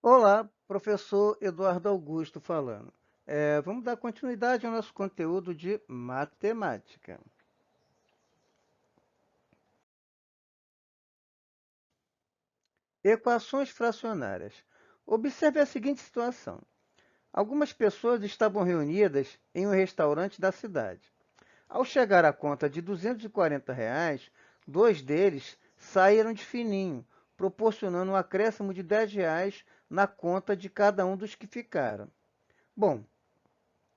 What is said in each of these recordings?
Olá, professor Eduardo Augusto falando. Vamos dar continuidade ao nosso conteúdo de matemática. Equações fracionárias. Observe a seguinte situação. Algumas pessoas estavam reunidas em um restaurante da cidade. Ao chegar à conta de R$ 240, dois deles saíram de fininho, proporcionando um acréscimo de R$ 10 na conta de cada um dos que ficaram. Bom,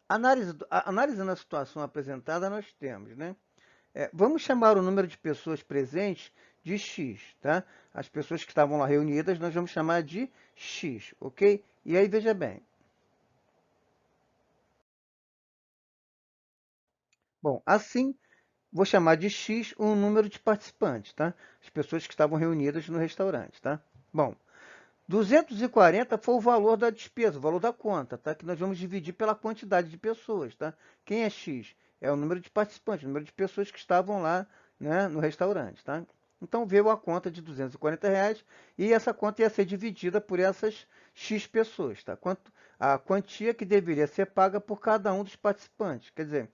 analisando a situação apresentada, nós temos, né? Vamos chamar o número de pessoas presentes de x, tá? As pessoas que estavam lá reunidas, nós vamos chamar de x, ok? E aí, veja bem. Bom, assim, vou chamar de x o número de participantes, tá? As pessoas que estavam reunidas no restaurante, tá? Bom, 240 foi o valor da despesa, o valor da conta, tá? Que nós vamos dividir pela quantidade de pessoas, tá? Quem é X? É o número de participantes, o número de pessoas que estavam lá, né, no restaurante, tá? Então veio a conta de R$ 240 e essa conta ia ser dividida por essas X pessoas, tá? A quantia que deveria ser paga por cada um dos participantes. Quer dizer,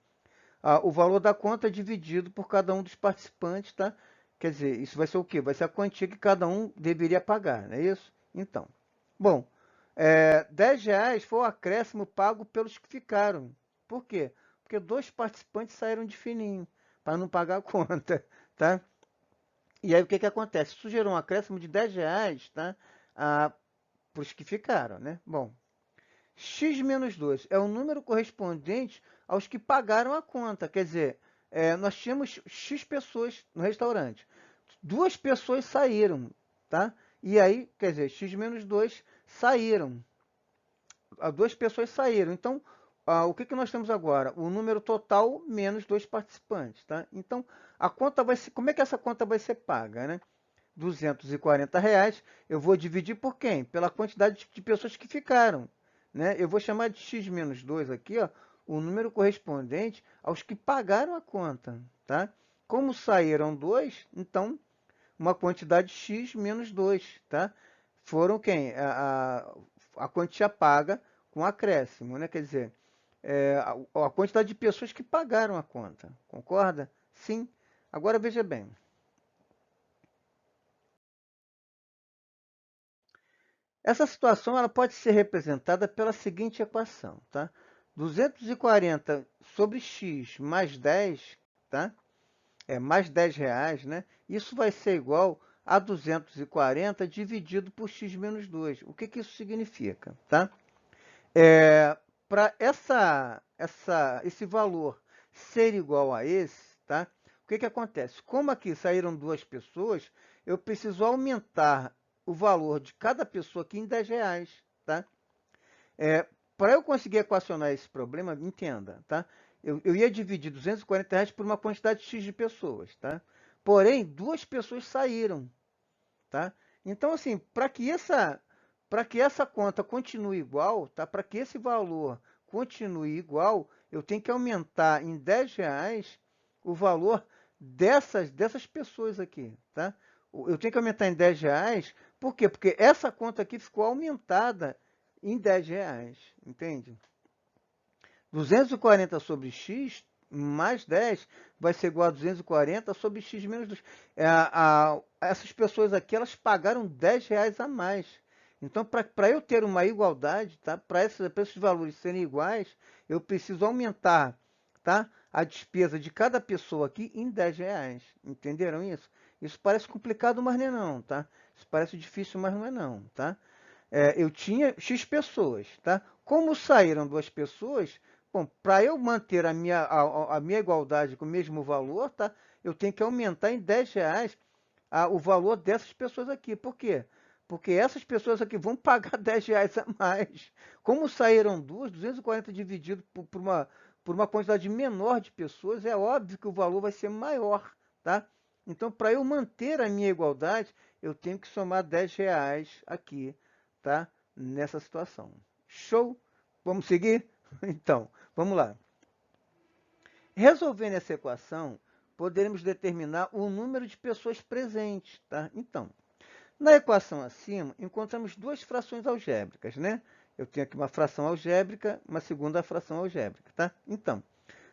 o valor da conta é dividido por cada um dos participantes, tá? Quer dizer, isso vai ser o quê? Vai ser a quantia que cada um deveria pagar, não é isso? Então, bom, R$ 10 foi o acréscimo pago pelos que ficaram. Por quê? Porque dois participantes saíram de fininho, para não pagar a conta, tá? E aí o que que acontece? Isso gerou um acréscimo de R$ 10, tá? Para os que ficaram, né? Bom, x menos 2 é o número correspondente aos que pagaram a conta. Quer dizer, nós tínhamos x pessoas no restaurante. Duas pessoas saíram, tá? E aí, quer dizer, x menos 2 saíram. Duas pessoas saíram. Então, o que que nós temos agora? O número total menos dois participantes, tá? Então, a conta vai ser... Como é que essa conta vai ser paga, né? R$ 240, eu vou dividir por quem? Pela quantidade de pessoas que ficaram, né? Eu vou chamar de x menos 2 aqui, ó, o número correspondente aos que pagaram a conta, tá? Como saíram dois, então uma quantidade x menos 2, tá? Foram quem? A quantia paga com acréscimo, né? Quer dizer, a quantidade de pessoas que pagaram a conta, concorda? Sim. Agora veja bem. Essa situação ela pode ser representada pela seguinte equação, tá? 240 sobre x mais 10, tá? Mais R$ 10, né? Isso vai ser igual a 240 dividido por x menos 2. O que que isso significa, tá? Para esse valor ser igual a esse, tá? O que que acontece? Como aqui saíram duas pessoas, eu preciso aumentar o valor de cada pessoa aqui em R$ 10, tá? É, Para eu conseguir equacionar esse problema, entenda, tá? Eu ia dividir R$ 240 por uma quantidade X de pessoas, tá? Porém, duas pessoas saíram, tá? Então, assim, para que essa conta continue igual, tá? Para que esse valor continue igual, eu tenho que aumentar em R$ 10 o valor dessas pessoas aqui, tá? Eu tenho que aumentar em R$ 10, por quê? Porque essa conta aqui ficou aumentada em R$ 10, entende? 240 sobre x mais 10 vai ser igual a 240 sobre x menos 2. Essas pessoas aqui, elas pagaram R$ 10 a mais. Então, para eu ter uma igualdade, tá? Para esses valores serem iguais, eu preciso aumentar, tá? A despesa de cada pessoa aqui em R$ 10. Entenderam isso? Isso parece complicado, mas não é não, tá? Isso parece difícil, mas não é não, tá? Eu tinha X pessoas, tá? Como saíram duas pessoas, bom, para eu manter a minha igualdade com o mesmo valor, tá? Eu tenho que aumentar em R$ 10 o valor dessas pessoas aqui. Por quê? Porque essas pessoas aqui vão pagar R$ 10 a mais. Como saíram duas, 240 dividido por uma quantidade menor de pessoas, é óbvio que o valor vai ser maior, tá? Então, para eu manter a minha igualdade, eu tenho que somar R$ 10 aqui, tá? Nessa situação. Show? Vamos seguir? Então, vamos lá. Resolvendo essa equação, poderemos determinar o número de pessoas presentes, tá? Então, Na equação acima, encontramos duas frações algébricas, né? Eu tenho aqui uma fração algébrica, uma segunda fração algébrica, tá? Então,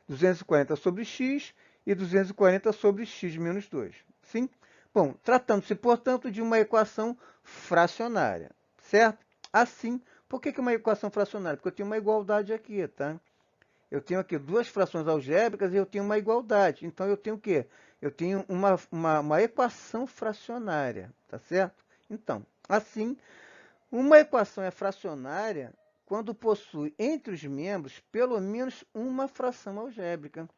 240 sobre x e 240 sobre x menos 2. Sim? Bom, tratando-se, portanto, de uma equação fracionária, certo? Assim, por que uma equação fracionária? Porque eu tenho uma igualdade aqui, tá? Eu tenho aqui duas frações algébricas e eu tenho uma igualdade. Então, eu tenho o quê? Eu tenho uma equação fracionária, tá certo? Então, assim, uma equação é fracionária quando possui entre os membros pelo menos uma fração algébrica.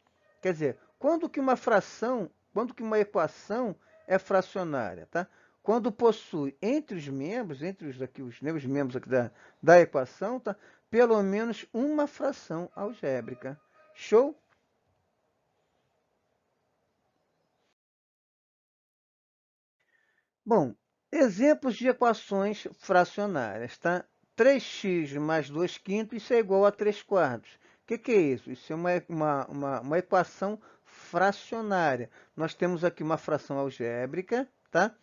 Quer dizer, quando que uma equação é fracionária, tá? Quando possui entre os membros, os membros aqui da equação, tá? Pelo menos uma fração algébrica. Show? Bom, exemplos de equações fracionárias, tá? 3x mais 2 quintos, isso é igual a 3 quartos. O que é isso? Isso é uma equação fracionária. Nós temos aqui uma fração algébrica, tá?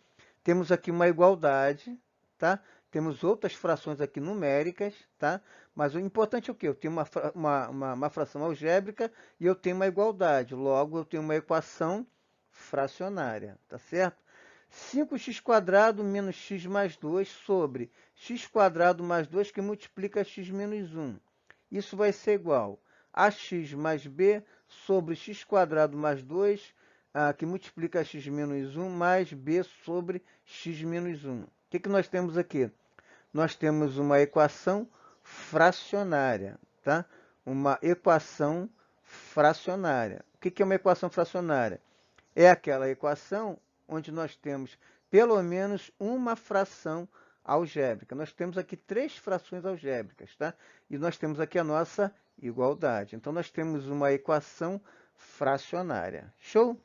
Temos aqui uma igualdade, tá? Temos outras frações aqui numéricas, tá? Mas o importante é o quê? Eu tenho uma fração algébrica e eu tenho uma igualdade. Logo, eu tenho uma equação fracionária, tá certo? 5x² menos x mais 2 sobre x² mais 2 que multiplica x menos 1. Isso vai ser igual a x mais b sobre x² mais 2, que multiplica x menos 1, mais b sobre x menos 1. O que nós temos aqui? Nós temos uma equação fracionária, tá? Uma equação fracionária. O que é uma equação fracionária? É aquela equação onde nós temos pelo menos uma fração algébrica. Nós temos aqui três frações algébricas, tá? E nós temos aqui a nossa igualdade. Então, nós temos uma equação fracionária. Show?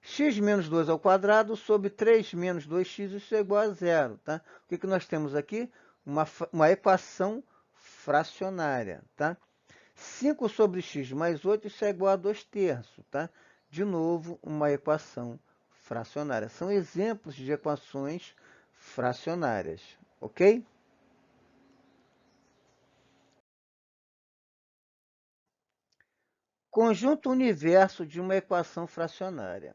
X menos 2 ao quadrado sobre 3 menos 2x, isso é igual a zero, tá? O que nós temos aqui? Uma equação fracionária, tá? 5 sobre x mais 8, isso é igual a 2 terços, tá? De novo, uma equação fracionária. São exemplos de equações fracionárias, ok? Conjunto universo de uma equação fracionária.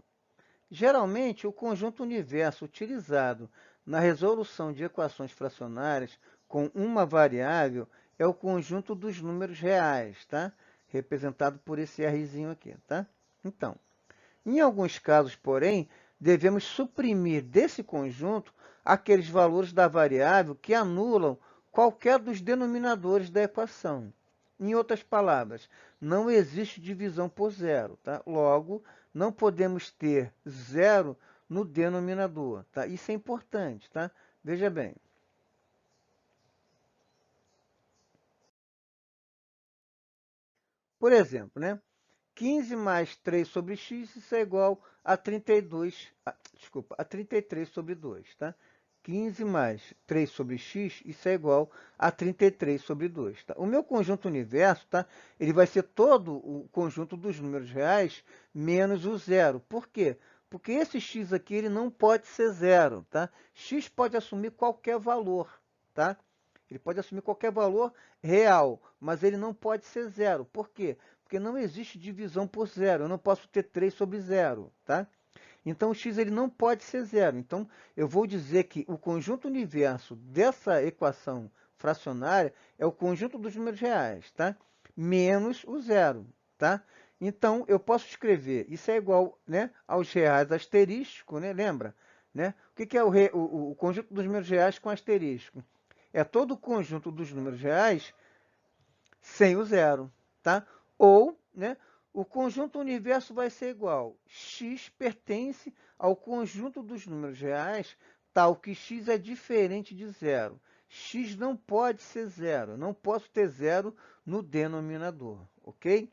Geralmente, o conjunto universo utilizado na resolução de equações fracionárias com uma variável é o conjunto dos números reais, tá? Representado por esse Rzinho aqui, tá? Então, em alguns casos, porém, devemos suprimir desse conjunto aqueles valores da variável que anulam qualquer dos denominadores da equação. Em outras palavras, não existe divisão por zero, tá? Logo, não podemos ter zero no denominador, tá? Isso é importante, tá? Veja bem. Por exemplo, né? 15 mais 3 sobre x, isso é igual a 32, desculpa, a 33 sobre 2, tá? 15 mais 3 sobre x, isso é igual a 33 sobre 2, tá? O meu conjunto universo, tá? Ele vai ser todo o conjunto dos números reais menos o zero. Por quê? Porque esse x aqui ele não pode ser zero, tá? X pode assumir qualquer valor, tá? Ele pode assumir qualquer valor real, mas ele não pode ser zero. Por quê? Porque não existe divisão por zero. Eu não posso ter 3 sobre zero, tá? Então, o x ele não pode ser zero. Então, eu vou dizer que o conjunto universo dessa equação fracionária é o conjunto dos números reais, tá? Menos o zero, tá? Então, eu posso escrever, isso é igual, né, aos reais asterístico, né? Lembra? Né? O que é o conjunto dos números reais com asterisco? É todo o conjunto dos números reais sem o zero, tá? Ou, né, o conjunto universo vai ser igual. X pertence ao conjunto dos números reais, tal que x é diferente de zero. X não pode ser zero. Eu não posso ter zero no denominador, ok?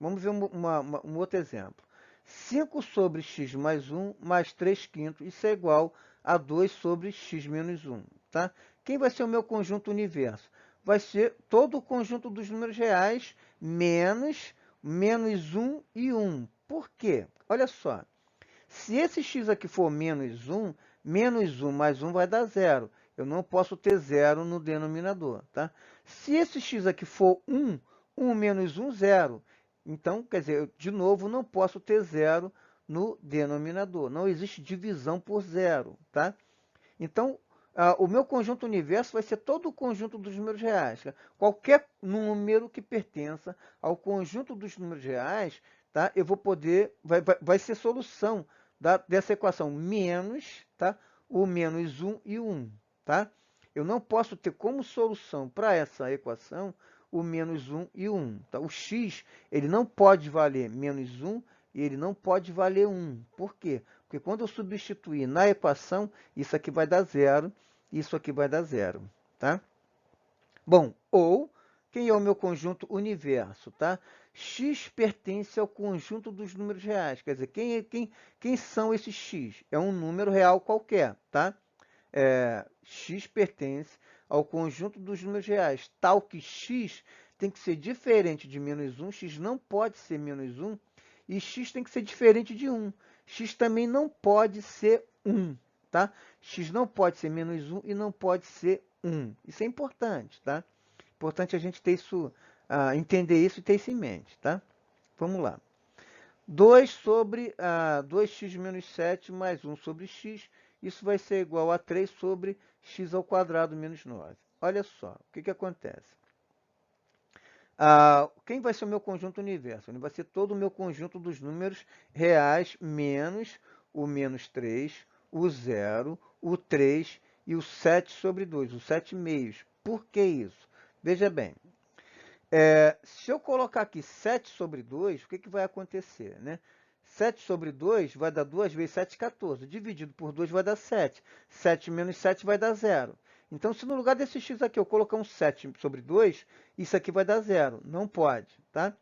Vamos ver um outro exemplo. 5 sobre x mais 1 mais 3 quintos, isso é igual a 2 sobre x menos 1, tá? Quem vai ser o meu conjunto universo? Vai ser todo o conjunto dos números reais menos 1 e 1. Por quê? Olha só, Se esse x aqui for menos 1 mais 1 vai dar zero. Eu não posso ter zero no denominador, tá? Se esse x aqui for 1, 1 menos 1, zero. Então, quer dizer, eu, de novo, não posso ter zero no denominador. Não existe divisão por zero, tá? Então, o meu conjunto universo vai ser todo o conjunto dos números reais. Tá? Qualquer número que pertença ao conjunto dos números reais, tá? Eu vou poder, vai ser solução dessa equação menos, tá? O menos 1 e o 1, tá? Eu não posso ter como solução para essa equação o menos 1 e o 1. Tá? O x ele não pode valer menos 1 e ele não pode valer 1. Por quê? Porque quando eu substituir na equação, isso aqui vai dar zero, isso aqui vai dar zero, tá? Bom, ou quem é o meu conjunto universo, tá? X pertence ao conjunto dos números reais. Quer dizer, quem são esses x? É um número real qualquer, tá? X pertence ao conjunto dos números reais, tal que x tem que ser diferente de menos 1, x não pode ser menos 1, e x tem que ser diferente de 1. X também não pode ser 1, tá? X não pode ser menos 1 e não pode ser 1. Isso é importante, tá? Importante a gente ter isso, entender isso e ter isso em mente, tá? Vamos lá. 2 sobre 2x menos 7 mais 1 sobre x, isso vai ser igual a 3 sobre x ao quadrado menos 9. Olha só, o que acontece? Quem vai ser o meu conjunto universo? Ele vai ser todo o meu conjunto dos números reais menos o menos 3, o 0, o 3 e o 7 sobre 2, os 7 meios. Por que isso? Veja bem, se eu colocar aqui 7 sobre 2, o que vai acontecer? Né? 7 sobre 2 vai dar 2 vezes 7, 14. Dividido por 2 vai dar 7. 7 menos 7 vai dar 0. Então, se no lugar desse x aqui eu colocar um 7 sobre 2, isso aqui vai dar 0. Não pode, tá?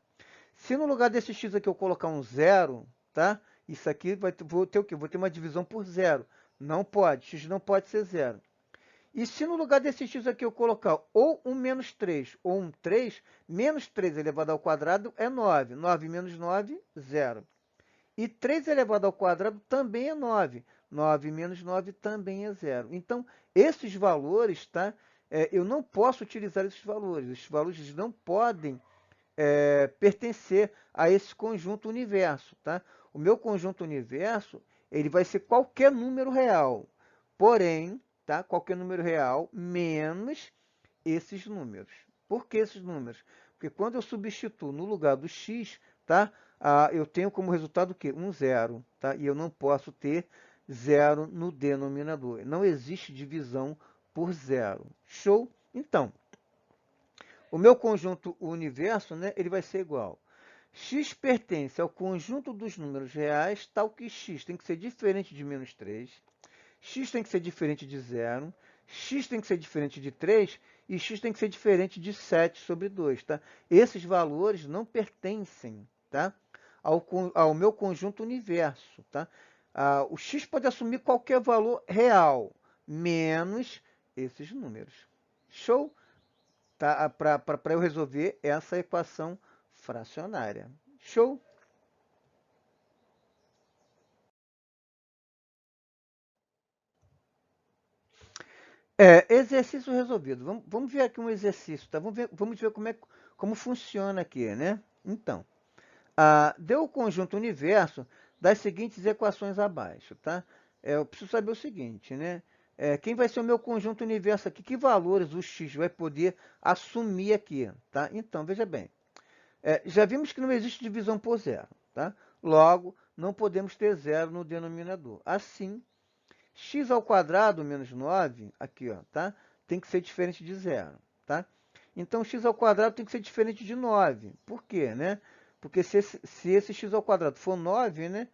Se no lugar desse x aqui eu colocar um 0, tá? Isso aqui vou ter o quê? Vou ter uma divisão por 0. Não pode, x não pode ser 0. E se no lugar desse x aqui eu colocar ou um menos 3 ou um 3, menos 3 elevado ao quadrado é 9. 9 menos 9, 0. E 3 elevado ao quadrado também é 9. 9 menos 9 também é 0. Então, esses valores, tá? Eu não posso utilizar esses valores. Esses valores não podem pertencer a esse conjunto universo, tá? O meu conjunto universo, ele vai ser qualquer número real. Porém, tá? Qualquer número real menos esses números. Por que esses números? Porque quando eu substituo no lugar do x, tá? Eu tenho como resultado o quê? Um zero, tá? E eu não posso ter zero no denominador. Não existe divisão por zero. Show? Então, o meu conjunto universo, né, ele vai ser igual. X pertence ao conjunto dos números reais, tal que x tem que ser diferente de menos 3, x tem que ser diferente de 0, x tem que ser diferente de 3 e x tem que ser diferente de 7 sobre 2. Tá? Esses valores não pertencem, tá, ao meu conjunto universo. Tá? O x pode assumir qualquer valor real, menos esses números. Show? Tá? Para eu resolver essa equação fracionária. Show? Exercício resolvido. Vamos ver aqui um exercício, tá? Vamos ver como funciona aqui, né? Então, deu o conjunto universo das seguintes equações abaixo, tá? Eu preciso saber o seguinte, né? Quem vai ser o meu conjunto universo aqui? Que valores o x vai poder assumir aqui, tá? Então, veja bem. Já vimos que não existe divisão por zero, tá? Logo, não podemos ter zero no denominador. Assim, x ao quadrado menos 9, aqui, ó, tá? Tem que ser diferente de zero, tá? Então, x ao quadrado tem que ser diferente de 9. Por quê, né? Porque se esse x ao quadrado for 9, né?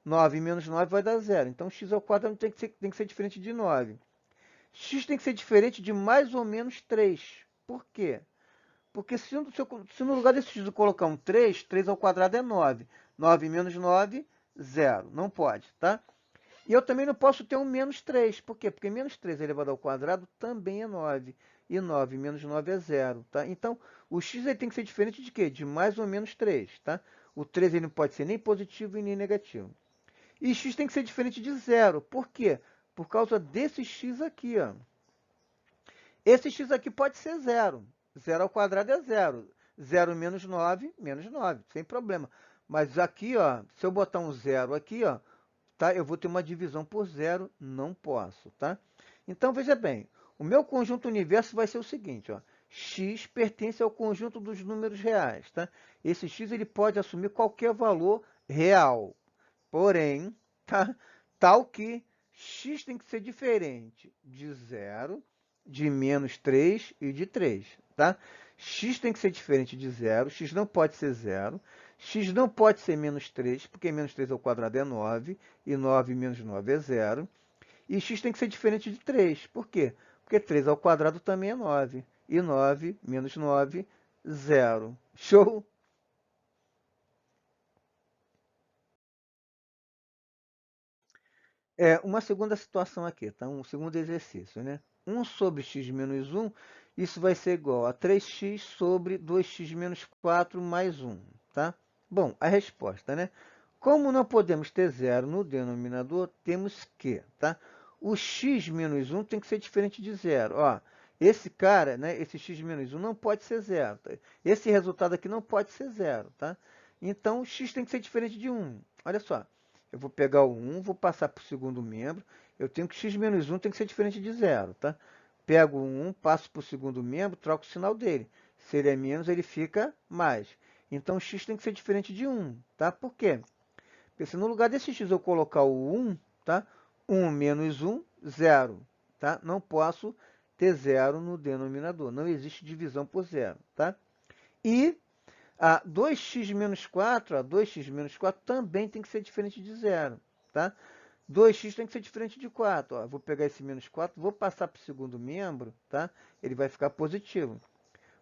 9 menos 9 vai dar zero. Então, x ao quadrado tem que ser diferente de 9. X tem que ser diferente de mais ou menos 3. Por quê? Porque se no lugar desse x eu colocar um 3, 3 ao quadrado é 9. 9 menos 9, 0. Não pode, tá? E eu também não posso ter um menos 3. Por quê? Porque menos 3 elevado ao quadrado também é 9. E 9 menos 9 é 0, tá? Então, o x ele tem que ser diferente de quê? De mais ou menos 3, tá? O 3 ele não pode ser nem positivo e nem negativo. E x tem que ser diferente de zero. Por quê? Por causa desse x aqui, ó. Esse x aqui pode ser zero. Zero ao quadrado é zero. Zero menos 9, sem problema. Mas aqui, ó, se eu botar um zero aqui, ó, tá? Eu vou ter uma divisão por zero, não posso, tá? Então, veja bem, o meu conjunto universo vai ser o seguinte, ó. X pertence ao conjunto dos números reais, tá? Esse x ele pode assumir qualquer valor real, porém, tá? Tal que x tem que ser diferente de zero, de menos 3 e de 3, tá? X tem que ser diferente de zero, x não pode ser zero, x não pode ser menos 3, porque menos 3 ao quadrado é 9, e 9 menos 9 é zero. E x tem que ser diferente de 3. Por quê? Porque 3 ao quadrado também é 9. E 9 menos 9, zero. Show? Uma segunda situação aqui, tá? Um segundo exercício, né? 1 sobre x menos 1, isso vai ser igual a 3x sobre 2x menos 4 mais 1, tá? Bom, a resposta, né? Como não podemos ter zero no denominador, temos que, tá? O x menos 1 tem que ser diferente de zero. Ó, esse cara, né, esse x menos 1 não pode ser zero. Tá? Esse resultado aqui não pode ser zero, tá? Então, o x tem que ser diferente de 1. Olha só. Eu vou pegar o 1, vou passar para o segundo membro. Eu tenho que x menos 1 tem que ser diferente de zero, tá? Pego o 1, passo para o segundo membro, troco o sinal dele. Se ele é menos, ele fica mais. Então, x tem que ser diferente de 1, tá? Por quê? Porque se no lugar desse x eu colocar o 1, tá? 1 menos 1, 0, tá? Não posso ter zero no denominador. Não existe divisão por zero, tá? E 2x menos 4, 2x menos 4 também tem que ser diferente de zero, tá? 2x tem que ser diferente de 4. Ó, vou pegar esse menos 4, vou passar para o segundo membro, tá? Ele vai ficar positivo.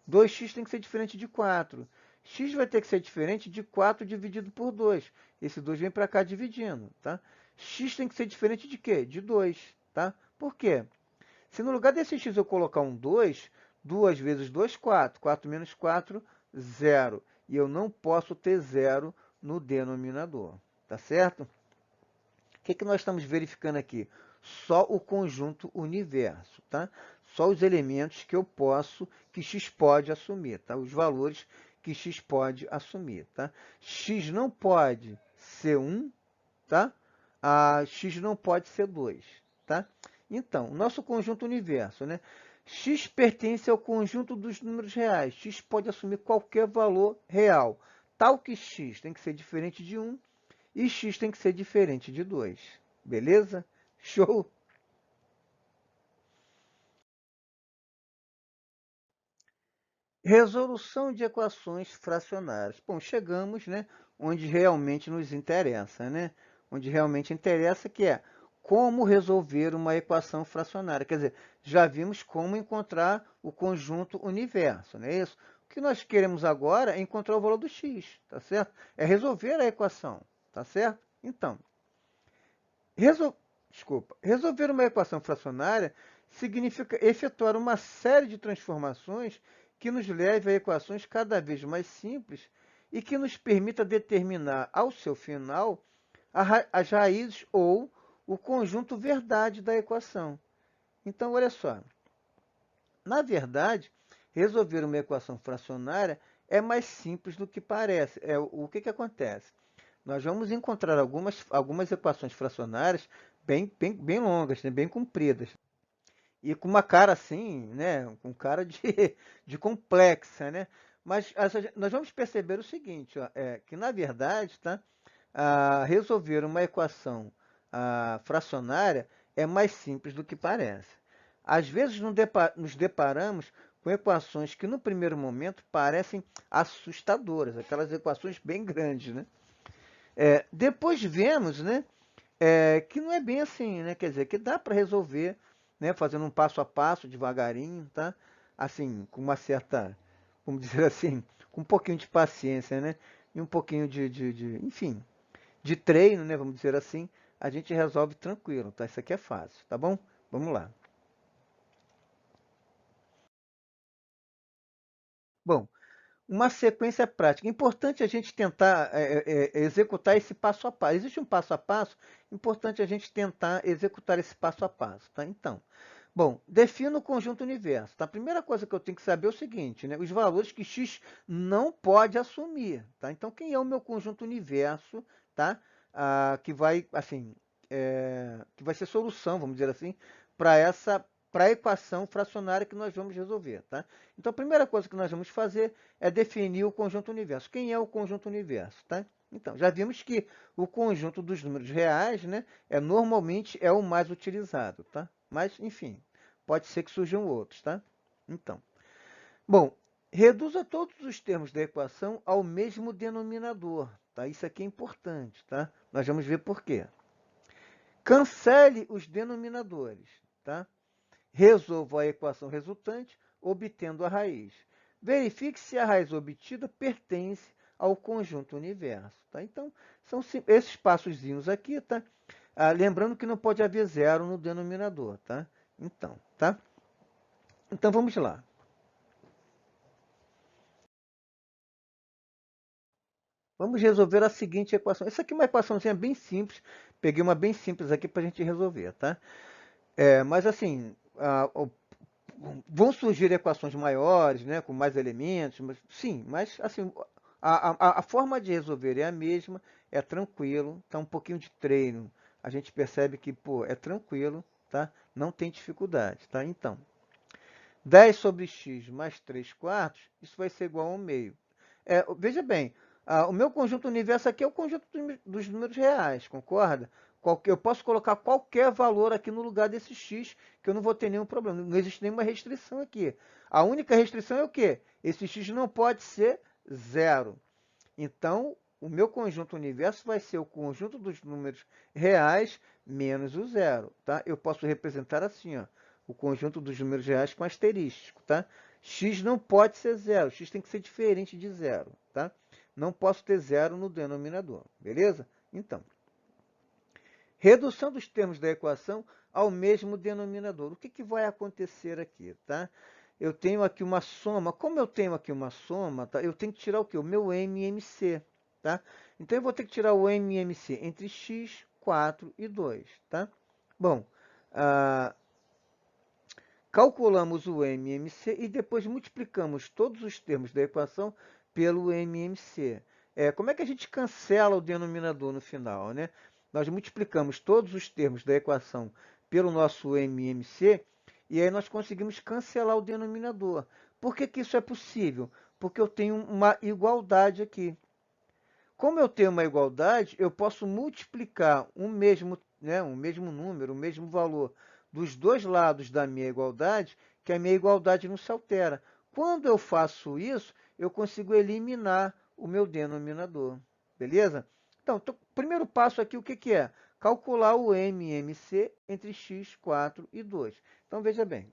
2x tem que ser diferente de 4. X vai ter que ser diferente de 4 dividido por 2. Esse 2 vem para cá dividindo, tá? X tem que ser diferente de quê? De 2, tá? Por quê? Se no lugar desse x eu colocar um 2, 2 vezes 2, 4. 4 menos 4, 0. E eu não posso ter zero no denominador, tá certo? O que nós estamos verificando aqui? Só o conjunto universo, tá? Só os elementos que eu posso, que x pode assumir, tá? Os valores que x pode assumir, tá? X não pode ser 1, tá? X não pode ser 2, tá? Então, o nosso conjunto universo, né? X pertence ao conjunto dos números reais. X pode assumir qualquer valor real, tal que x tem que ser diferente de 1 e x tem que ser diferente de 2. Beleza? Show! Resolução de equações fracionárias. Bom, chegamos, né, onde realmente nos interessa, né? Onde realmente interessa, que é como resolver uma equação fracionária. Quer dizer, já vimos como encontrar o conjunto universo, não é isso? O que nós queremos agora é encontrar o valor do x, tá certo? É resolver a equação, tá certo? Então, Resol... resolver uma equação fracionária significa efetuar uma série de transformações que nos leve a equações cada vez mais simples e que nos permita determinar, ao seu final, as raízes ou o conjunto verdade da equação. Então, olha só. Na verdade, resolver uma equação fracionária é mais simples do que parece. O que acontece? Nós vamos encontrar algumas equações fracionárias bem longas, né? Bem compridas. E com uma cara assim, né? Com cara de, de complexa, né? Mas nós vamos perceber o seguinte, ó, que na verdade, tá? Resolver uma equação fracionária é mais simples do que parece. Às vezes nos deparamos com equações que no primeiro momento parecem assustadoras, aquelas equações bem grandes, né? Depois vemos, né, que não é bem assim, né? Quer dizer, que dá para resolver, né, fazendo um passo a passo, devagarinho, tá? Assim, com uma certa, vamos dizer assim, com um pouquinho de paciência, né? E um pouquinho enfim, de treino, né? Vamos dizer assim, a gente resolve tranquilo, tá? Isso aqui é fácil, tá bom? Vamos lá. Bom, uma sequência prática. Importante a gente tentar executar esse passo a passo. Existe um passo a passo, importante a gente tentar executar esse passo a passo, tá? Então, bom, defino o conjunto universo. Tá? A primeira coisa que eu tenho que saber é o seguinte, né? Os valores que x não pode assumir, tá? Então, quem é o meu conjunto universo, tá? Que vai, assim, que vai ser solução, vamos dizer assim, para a equação fracionária que nós vamos resolver, tá? Então, a primeira coisa que nós vamos fazer é definir o conjunto universo. Quem é o conjunto universo, tá? Então, já vimos que o conjunto dos números reais, né, normalmente é o mais utilizado, tá? Mas, enfim, pode ser que surjam outros, tá? Então, bom, reduza todos os termos da equação ao mesmo denominador, tá? Isso aqui é importante, tá? Nós vamos ver por quê. Cancele os denominadores, tá? Resolva a equação resultante, obtendo a raiz. Verifique se a raiz obtida pertence ao conjunto universo. Tá? Então, são esses passozinhos aqui, tá? Lembrando que não pode haver zero no denominador, tá? Então, tá? Então, vamos lá. Vamos resolver a seguinte equação. Essa aqui é uma equaçãozinha bem simples. Peguei uma bem simples aqui para a gente resolver, tá? Mas, assim, vão surgir equações maiores, né, com mais elementos, sim, mas assim, a forma de resolver é a mesma, é tranquilo, tá um pouquinho de treino, a gente percebe que, pô, é tranquilo, tá? Não tem dificuldade, tá? Então, 10 sobre x mais 3 quartos, isso vai ser igual a 1 meio. Veja bem, o meu conjunto universo aqui é o conjunto dos números reais, concorda? Eu posso colocar qualquer valor aqui no lugar desse x, que eu não vou ter nenhum problema. Não existe nenhuma restrição aqui. A única restrição é o quê? Esse x não pode ser zero. Então, o meu conjunto universo vai ser o conjunto dos números reais menos o zero, tá? Eu posso representar assim, ó, o conjunto dos números reais com asterístico, tá? X não pode ser zero, x tem que ser diferente de zero, tá? Não posso ter zero no denominador, beleza? Então, redução dos termos da equação ao mesmo denominador. O que vai acontecer aqui, tá? Eu tenho aqui uma soma. Como eu tenho aqui uma soma, tá? Eu tenho que tirar o quê? O meu MMC, tá? Então, eu vou ter que tirar o MMC entre x, 4 e 2, tá? Bom, calculamos o MMC e depois multiplicamos todos os termos da equação pelo MMC. Como é que a gente cancela o denominador no final, né? Nós multiplicamos todos os termos da equação pelo nosso MMC e aí nós conseguimos cancelar o denominador. Por que que isso é possível? Porque eu tenho uma igualdade aqui. Como eu tenho uma igualdade, eu posso multiplicar um mesmo número, o mesmo valor dos dois lados da minha igualdade, que a minha igualdade não se altera. Quando eu faço isso, eu consigo eliminar o meu denominador. Beleza? Então, primeiro passo aqui, o que que é? Calcular o MMC entre x, 4 e 2. Então, veja bem.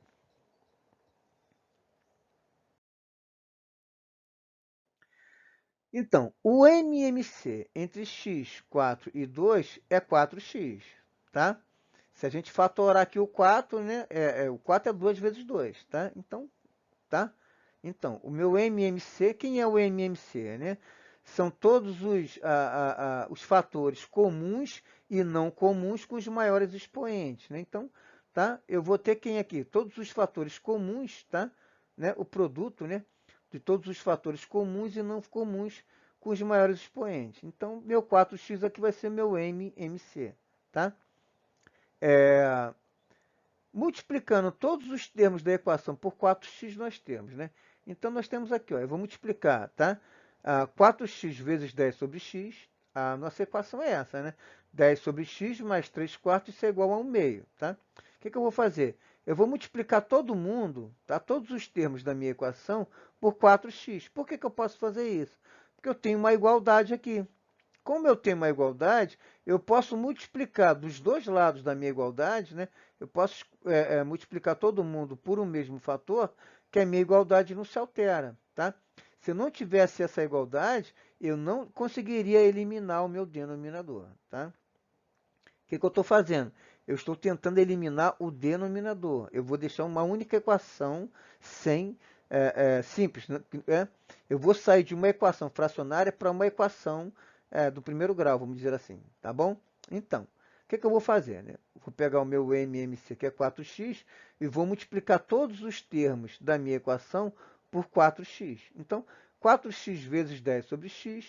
Então, o MMC entre x, 4 e 2 é 4x, tá? Se a gente fatorar aqui o 4, né? O 4 é 2 vezes 2, tá? Então, tá? Então, o meu MMC, quem é o MMC, né? São todos os fatores comuns e não comuns com os maiores expoentes, né? Então, tá? Eu vou ter quem aqui? Todos os fatores comuns, tá? Né? O produto, né? De todos os fatores comuns e não comuns com os maiores expoentes. Então, meu 4x aqui vai ser meu MMC, tá? Multiplicando todos os termos da equação por 4x, nós temos, né? Então, nós temos aqui, ó, eu vou multiplicar, tá? 4x vezes 10 sobre x, a nossa equação é essa, né? 10 sobre x mais 3 quartos, isso é igual a 1 meio, tá? O que eu vou fazer? Eu vou multiplicar todo mundo, tá? Todos os termos da minha equação por 4x. Por que eu posso fazer isso? Porque eu tenho uma igualdade aqui. Como eu tenho uma igualdade, eu posso multiplicar dos dois lados da minha igualdade, né? Eu posso multiplicar todo mundo por um mesmo fator, que a minha igualdade não se altera, tá? Se eu não tivesse essa igualdade, eu não conseguiria eliminar o meu denominador, tá? O que eu estou fazendo? Eu estou tentando eliminar o denominador. Eu vou deixar uma única equação sem simples, né? Eu vou sair de uma equação fracionária para uma equação do primeiro grau, vamos dizer assim, tá bom? Então, o que eu vou fazer, né? Vou pegar o meu MMC, que é 4x, e vou multiplicar todos os termos da minha equação por 4x. Então, 4x vezes 10 sobre x,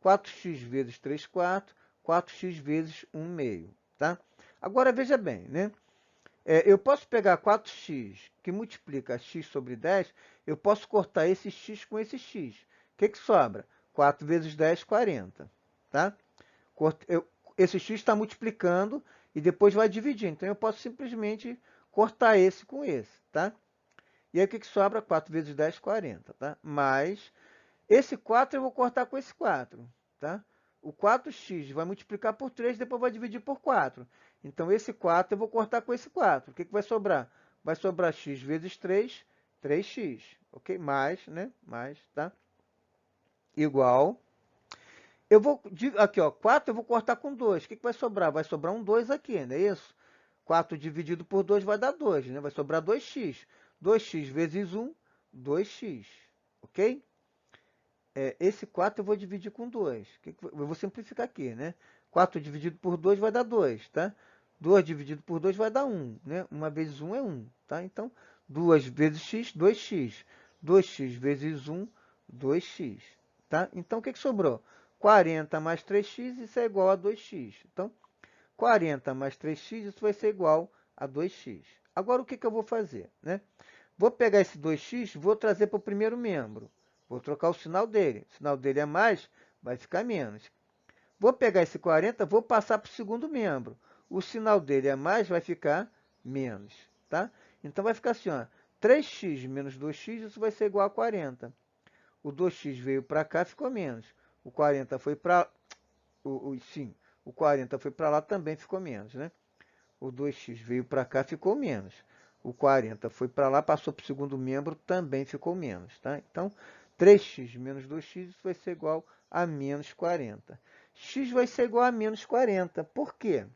4x vezes 3 quartos, 4x vezes 1 meio, tá? Agora, veja bem, né? Eu posso pegar 4x, que multiplica x sobre 10, eu posso cortar esse x com esse x. O que sobra? 4 vezes 10, 40. Tá? Esse x está multiplicando e depois vai dividir. Então, eu posso simplesmente cortar esse com esse. Tá? E aí, o que sobra? 4 vezes 10, 40. Tá? Mas esse 4 eu vou cortar com esse 4. Tá? O 4x vai multiplicar por 3, depois vai dividir por 4. Então, esse 4 eu vou cortar com esse 4. O que vai sobrar? Vai sobrar x vezes 3, 3x. Ok? Mais, né? Mais, tá? Igual. Eu vou, aqui, ó, 4 eu vou cortar com 2. O que vai sobrar? Vai sobrar um 2 aqui, não é isso? 4 dividido por 2 vai dar 2, né? Vai sobrar 2x. 2x vezes 1, 2x. Ok? Esse 4 eu vou dividir com 2. Eu vou simplificar aqui, né? 4 dividido por 2 vai dar 2, tá? 2 dividido por 2 vai dar 1, né? 1 vezes 1 é 1, tá? Então, 2 vezes x, 2x. 2x vezes 1, 2x, tá? Então, o que sobrou? 40 mais 3x, isso é igual a 2x. Então, 40 mais 3x, isso vai ser igual a 2x. Agora, o que eu vou fazer, né? Vou pegar esse 2x, vou trazer para o primeiro membro. Vou trocar o sinal dele. O sinal dele é mais, vai ficar menos. Vou pegar esse 40, vou passar para o segundo membro. O sinal dele é mais, vai ficar menos. Tá? Então, vai ficar assim, ó, 3x menos 2x, isso vai ser igual a 40. O 2x veio para cá, ficou menos. O 40 foi para... Sim, o 40 foi para lá, também ficou menos, né? O 2x veio para cá, ficou menos. O 40 foi para lá, passou para o segundo membro, também ficou menos. Tá? Então, 3x menos 2x vai ser igual a menos 40. X vai ser igual a menos 40. Por quê?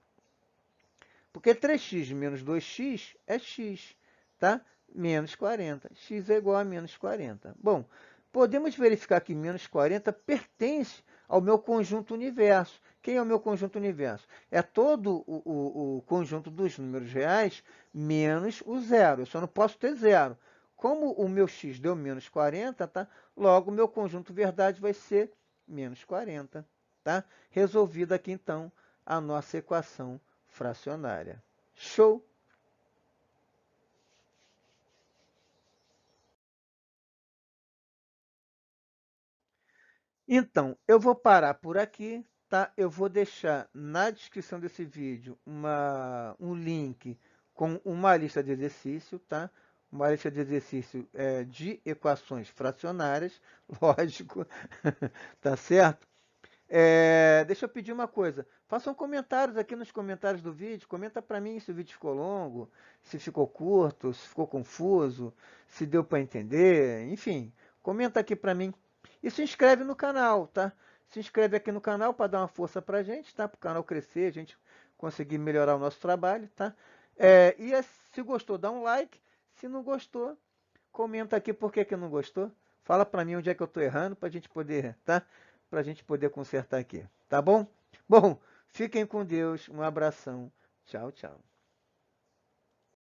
Porque 3x menos 2x é x, tá? Menos 40. X é igual a menos 40. Bom, podemos verificar que menos 40 pertence ao meu conjunto universo. Quem é o meu conjunto universo? É todo o conjunto dos números reais menos o zero. Eu só não posso ter zero. Como o meu x deu menos 40, tá? Logo, o meu conjunto verdade vai ser menos 40. Tá? Resolvida aqui, então, a nossa equação fracionária. Show? Então, eu vou parar por aqui, tá? Eu vou deixar na descrição desse vídeo um link com uma lista de exercício, tá? Uma lista de exercício de equações fracionárias, lógico, tá certo? Deixa eu pedir uma coisa. Façam comentários aqui nos comentários do vídeo. Comenta para mim se o vídeo ficou longo, se ficou curto, se ficou confuso, se deu para entender. Enfim, comenta aqui para mim. E se inscreve no canal, tá? Se inscreve aqui no canal para dar uma força para a gente, tá? Para o canal crescer, a gente conseguir melhorar o nosso trabalho, tá? Se gostou, dá um like. Se não gostou, comenta aqui por que não gostou. Fala para mim onde é que eu estou errando para a gente poder, tá? Para a gente poder consertar aqui, tá bom? Bom, fiquem com Deus, um abração, tchau, tchau.